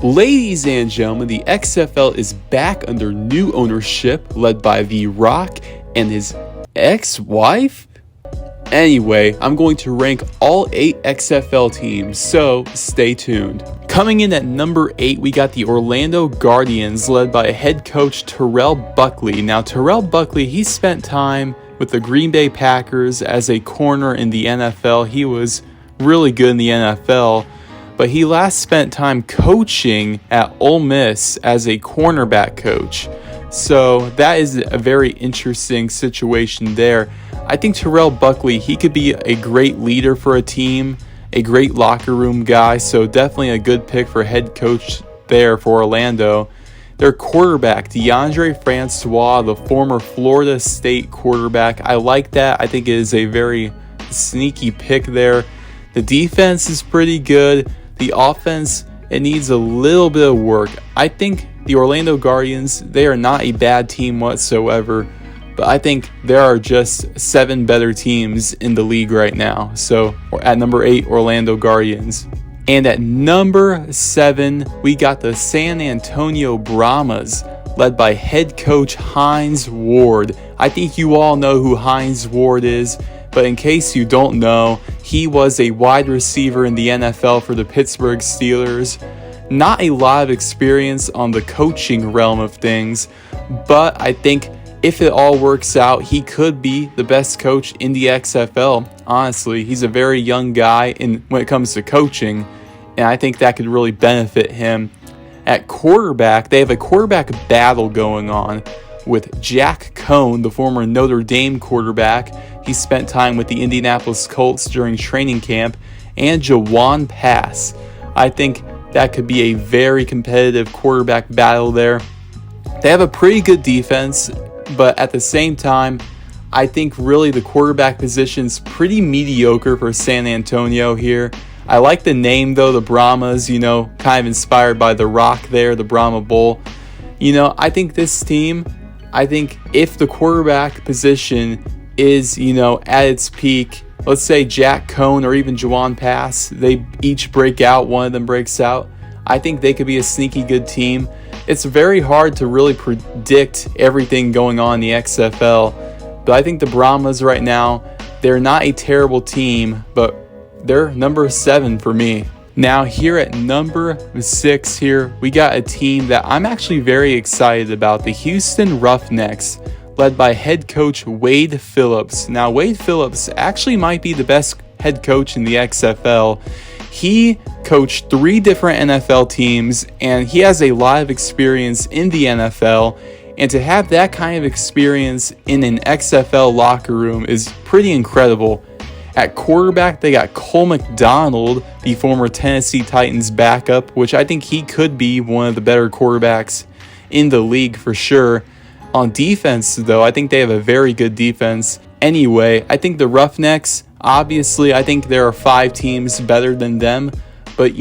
Ladies and gentlemen, the XFL is back under new ownership led by The Rock and his ex-wife. Anyway, I'm going to rank all 8 XFL teams, so stay tuned. Coming in at number 8, we got the Orlando Guardians led by head coach Terrell Buckley. Now, Terrell Buckley, he spent time with the Green Bay Packers as a corner in the NFL. He was really good in the NFL. But he last spent time coaching at Ole Miss as a cornerback coach. So that is a very interesting situation there. I think Terrell Buckley, he could be a great leader for a team, a great locker room guy. So definitely a good pick for head coach there for Orlando. Their quarterback, DeAndre Francois, the former Florida State quarterback. I like that. I think it is a very sneaky pick there. The defense is pretty good. The offense, it needs a little bit of work. I think the Orlando Guardians, they are not a bad team whatsoever, but I think there are just 7 better teams in the league right now. So at number 8, Orlando Guardians. And at number 7, we got the San Antonio Brahmas, led by head coach Hines Ward. I think you all know who Hines Ward is. But in case you don't know, he was a wide receiver in the NFL for the Pittsburgh Steelers. Not a lot of experience on the coaching realm of things, but I think if it all works out, he could be the best coach in the XFL. Honestly, he's a very young guy when it comes to coaching, and I think that could really benefit him. At quarterback, they have a quarterback battle going on with Jack Cohn, the former Notre Dame quarterback. He spent time with the Indianapolis Colts during training camp, and Jawan Pass. I think that could be a very competitive quarterback battle there. They have a pretty good defense, but at the same time, I think really the quarterback position's pretty mediocre for San Antonio here. I like the name though, the Brahmas, kind of inspired by The Rock there, the Brahma Bowl. I think this team, if the quarterback position is, at its peak, let's say Jack Cohn or even Jawan Pass, they each break out, one of them breaks out, I think they could be a sneaky good team. It's very hard to really predict everything going on in the XFL, but I think the Brahmas right now, they're not a terrible team, but they're number 7 for me. Now here at number 6 here, we got a team that I'm actually very excited about, the Houston Roughnecks, led by head coach Wade Phillips. Now, Wade Phillips actually might be the best head coach in the XFL. He coached 3 different NFL teams, and he has a lot of experience in the NFL. And to have that kind of experience in an XFL locker room is pretty incredible. At quarterback, they got Cole McDonald, the former Tennessee Titans backup, which I think he could be one of the better quarterbacks in the league for sure. On defense, though, I think they have a very good defense. Anyway, I think the Roughnecks, obviously, I think there are 5 teams better than them. But,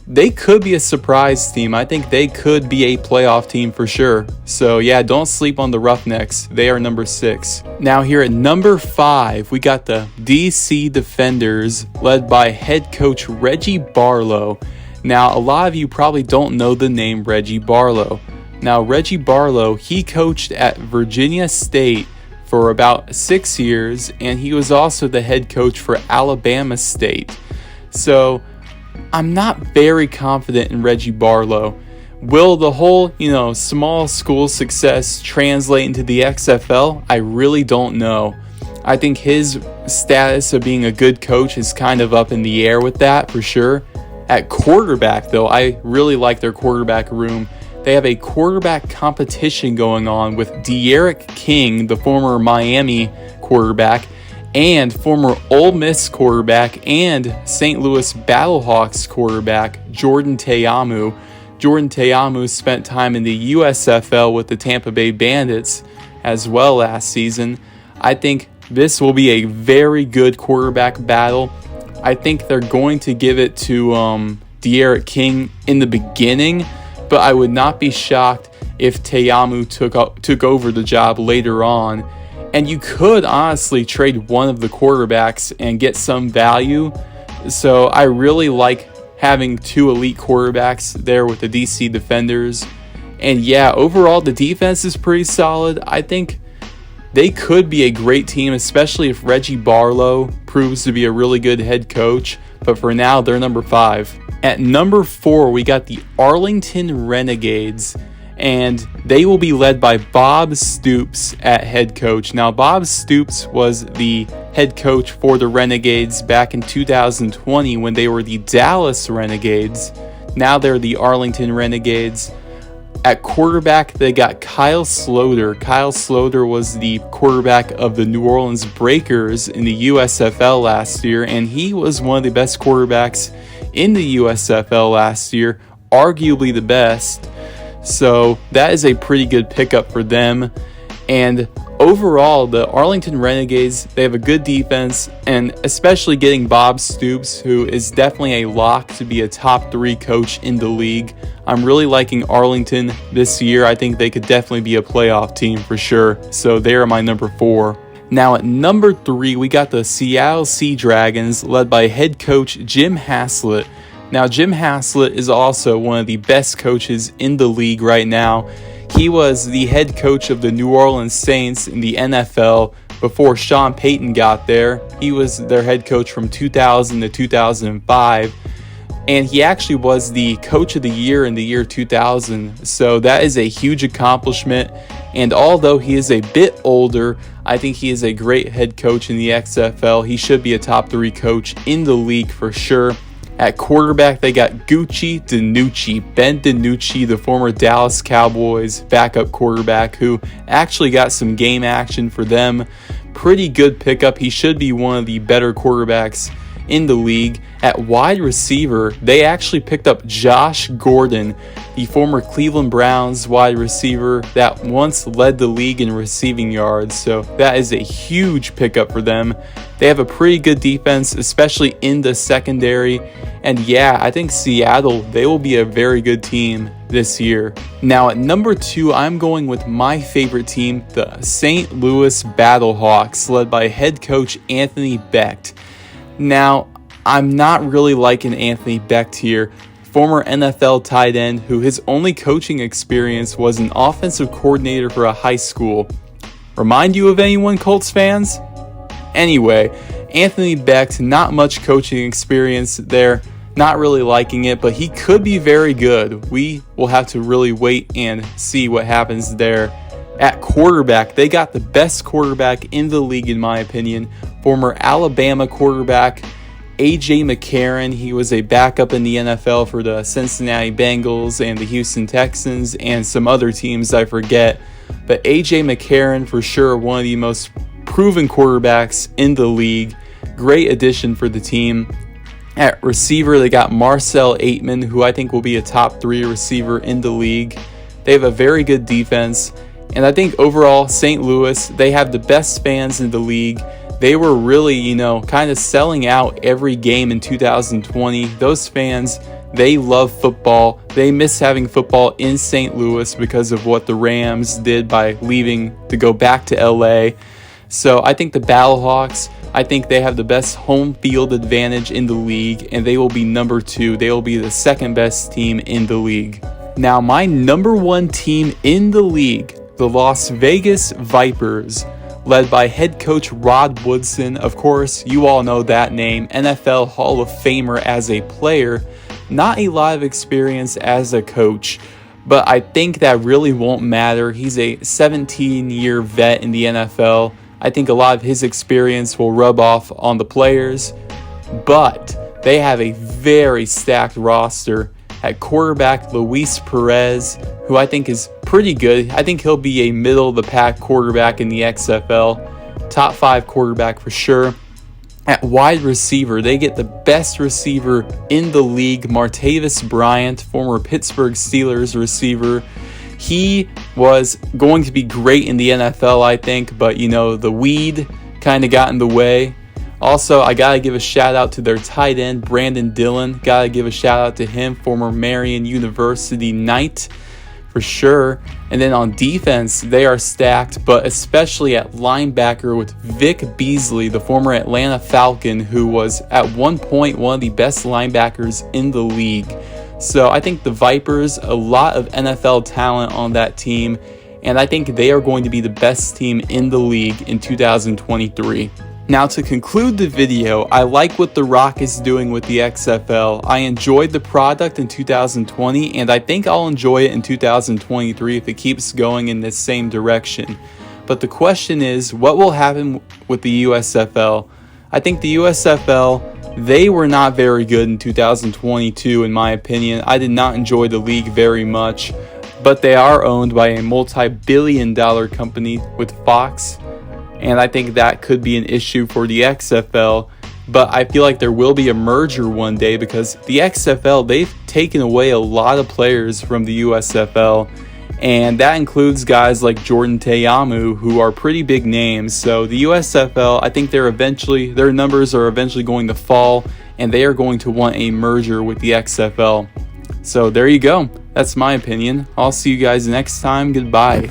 they could be a surprise team. I think they could be a playoff team for sure. So, yeah, don't sleep on the Roughnecks. They are number 6. Now, here at number 5, we got the DC Defenders, led by head coach Reggie Barlow. Now, a lot of you probably don't know the name Reggie Barlow. Now, Reggie Barlow, he coached at Virginia State for about 6 years, and he was also the head coach for Alabama State. So, I'm not very confident in Reggie Barlow. Will the whole, small school success translate into the XFL? I really don't know. I think his status of being a good coach is kind of up in the air with that, for sure. At quarterback, though, I really like their quarterback room. They have a quarterback competition going on with D'Eriq King, the former Miami quarterback, and former Ole Miss quarterback and St. Louis Battlehawks quarterback Jordan Ta'amu. Jordan Ta'amu spent time in the USFL with the Tampa Bay Bandits as well last season. I think this will be a very good quarterback battle. I think they're going to give it to D'Eriq King in the beginning, but I would not be shocked if Ta'amu took over the job later on. And you could honestly trade one of the quarterbacks and get some value. So I really like having 2 elite quarterbacks there with the DC Defenders. And yeah, overall the defense is pretty solid. I think they could be a great team, especially if Reggie Barlow proves to be a really good head coach. But for now, they're number 5. At number 4, we got the Arlington Renegades, and they will be led by Bob Stoops at head coach. Now, Bob Stoops was the head coach for the Renegades back in 2020 when they were the Dallas Renegades. Now they're the Arlington Renegades. At quarterback, they got Kyle Sloter. Kyle Sloter was the quarterback of the New Orleans Breakers in the USFL last year, and he was one of the best quarterbacks in the USFL last year, arguably the best. So that is a pretty good pickup for them. And overall, the Arlington Renegades, they have a good defense, and especially getting Bob Stoops, who is definitely a lock to be a top 3 coach in the league. I'm really liking Arlington this year. I think they could definitely be a playoff team for sure. So they are my number 4. Now at number 3, we got the Seattle Sea Dragons, led by head coach Jim Haslett. Now Jim Haslett is also one of the best coaches in the league right now. He was the head coach of the New Orleans Saints in the NFL before Sean Payton got there. He was their head coach from 2000 to 2005. And he actually was the coach of the year in the year 2000. So that is a huge accomplishment. And although he is a bit older, I think he is a great head coach in the XFL. He should be a top 3 coach in the league for sure. At quarterback, they got Gucci DiNucci, Ben DiNucci, the former Dallas Cowboys backup quarterback, who actually got some game action for them. Pretty good pickup. He should be one of the better quarterbacks in the league. At wide receiver, they actually picked up Josh Gordon, the former Cleveland Browns wide receiver that once led the league in receiving yards. So that is a huge pickup for them. They have a pretty good defense, especially in the secondary. And yeah, I think Seattle, they will be a very good team this year. Now at number 2, I'm going with my favorite team, the St. Louis Battlehawks, led by head coach Anthony Becht. Now, I'm not really liking Anthony Becht here, former NFL tight end who his only coaching experience was an offensive coordinator for a high school. Remind you of anyone, Colts fans? Anyway, Anthony Becht, not much coaching experience there, not really liking it, but he could be very good. We will have to really wait and see what happens there. At quarterback, they got the best quarterback in the league, in my opinion, former Alabama quarterback A.J. McCarron. He was a backup in the NFL for the Cincinnati Bengals and the Houston Texans and some other teams I forget. But A.J. McCarron, for sure, one of the most proven quarterbacks in the league. Great addition for the team. At receiver, they got Marcel Aitman, who I think will be a top 3 receiver in the league. They have a very good defense. And I think overall, St. Louis, they have the best fans in the league. They were really, kind of selling out every game in 2020. Those fans, they love football. They miss having football in St. Louis because of what the Rams did by leaving to go back to LA. So I think the Battlehawks, I think they have the best home field advantage in the league, and they will be number 2. They will be the second best team in the league. Now, my number 1 team in the league, the Las Vegas Vipers, led by head coach Rod Woodson. Of course, you all know that name, NFL Hall of Famer as a player. Not a lot of experience as a coach, but I think that really won't matter. He's a 17-year vet in the NFL. I think a lot of his experience will rub off on the players, but they have a very stacked roster. At quarterback, Luis Perez, who I think is pretty good. I think he'll be a middle-of-the-pack quarterback in the XFL. Top 5 quarterback for sure. At wide receiver, they get the best receiver in the league, Martavis Bryant, former Pittsburgh Steelers receiver. He was going to be great in the NFL, I think, but, the weed kind of got in the way. Also, I got to give a shout out to their tight end, Brandon Dillon. Got to give a shout out to him, former Marian University Knight. for sure. And then on defense, they are stacked, but especially at linebacker with Vic Beasley, the former Atlanta Falcon, who was at one point one of the best linebackers in the league. So I think the Vipers, a lot of NFL talent on that team, and I think they are going to be the best team in the league in 2023. Now, to conclude the video, I like what The Rock is doing with the XFL. I enjoyed the product in 2020, and I think I'll enjoy it in 2023 if it keeps going in this same direction. But the question is, what will happen with the USFL? I think the USFL, they were not very good in 2022, in my opinion. I did not enjoy the league very much, but they are owned by a multi-billion-dollar company with Fox. And I think that could be an issue for the XFL. But I feel like there will be a merger one day because the XFL, they've taken away a lot of players from the USFL. And that includes guys like Jordan Teyamu, who are pretty big names. So the USFL, I think their numbers are eventually going to fall. And they are going to want a merger with the XFL. So there you go. That's my opinion. I'll see you guys next time. Goodbye.